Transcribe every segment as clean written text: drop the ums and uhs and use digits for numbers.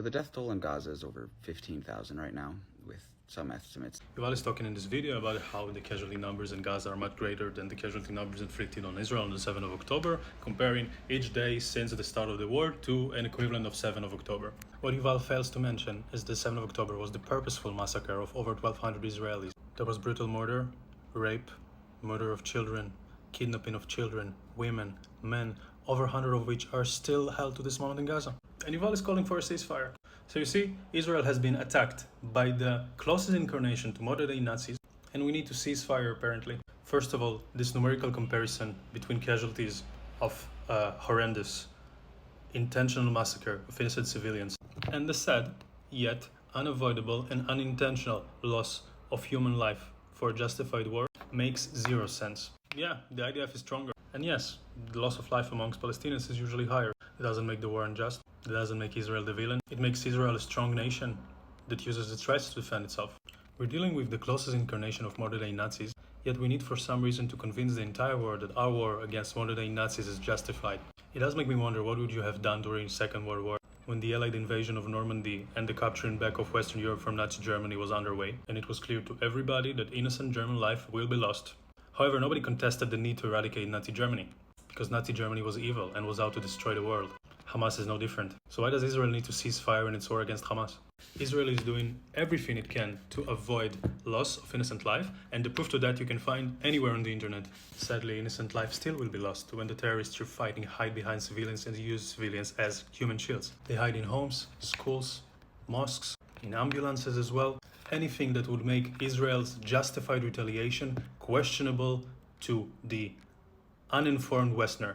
The death toll in Gaza is over 15,000 right now, with some estimates. Yuval is talking in this video about how the casualty numbers in Gaza are much greater than the casualty numbers inflicted on Israel on the 7th of October, comparing each day since the start of the war to an equivalent of 7th of October. What Yuval fails to mention is the 7th of October was the purposeful massacre of over 1,200 Israelis. There was brutal murder, rape, murder of children, kidnapping of children, women, men, over 100 of which are still held to this moment in Gaza. And Yuval is calling for a ceasefire. So you see, Israel has been attacked by the closest incarnation to modern-day Nazis, and we need to ceasefire apparently. First of all, this numerical comparison between casualties of a horrendous, intentional massacre of innocent civilians and the sad, yet unavoidable and unintentional loss of human life for a justified war makes zero sense. Yeah, the IDF is stronger. And yes, the loss of life amongst Palestinians is usually higher. It doesn't make the war unjust. It doesn't make Israel the villain. It makes Israel a strong nation that uses its rights to defend itself. We're dealing with the closest incarnation of modern-day Nazis, yet we need for some reason to convince the entire world that our war against modern-day Nazis is justified. It does make me wonder, what would you have done during the Second World War, when the Allied invasion of Normandy and the capturing back of Western Europe from Nazi Germany was underway, and it was clear to everybody that innocent German life will be lost. However, nobody contested the need to eradicate Nazi Germany, because Nazi Germany was evil and was out to destroy the world. Hamas is no different. So why does Israel need to cease fire in its war against Hamas? Israel is doing everything it can to avoid loss of innocent life, and the proof to that you can find anywhere on the internet. Sadly, innocent life still will be lost when the terrorists you're fighting hide behind civilians and use civilians as human shields. They hide in homes, schools, mosques, in ambulances as well. Anything that would make Israel's justified retaliation questionable to the uninformed Westerner.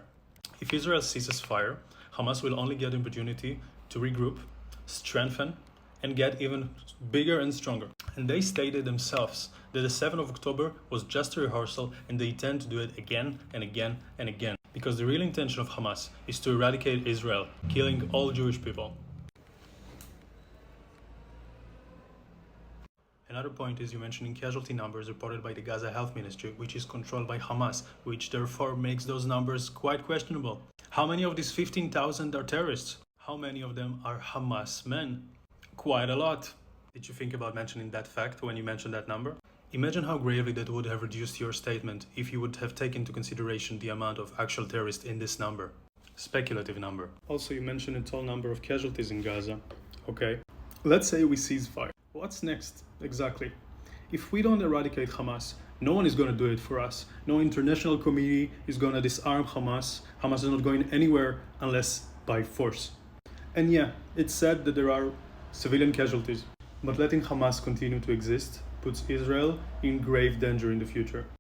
If Israel ceases fire, Hamas will only get the opportunity to regroup, strengthen, and get even bigger and stronger. And they stated themselves that the 7th of October was just a rehearsal, and they intend to do it again and again and again. Because the real intention of Hamas is to eradicate Israel, killing all Jewish people. Another point is you mentioning casualty numbers reported by the Gaza Health Ministry, which is controlled by Hamas, which therefore makes those numbers quite questionable. How many of these 15,000 are terrorists? How many of them are Hamas men? Quite a lot. Did you think about mentioning that fact when you mentioned that number? Imagine how gravely that would have reduced your statement if you would have taken into consideration the amount of actual terrorists in this number. Speculative number. Also, you mentioned a total number of casualties in Gaza. Okay, let's say we cease fire. What's next, exactly? If we don't eradicate Hamas, no one is going to do it for us. No international committee is going to disarm Hamas. Hamas is not going anywhere unless by force. And yeah, it's sad that there are civilian casualties, but letting Hamas continue to exist puts Israel in grave danger in the future.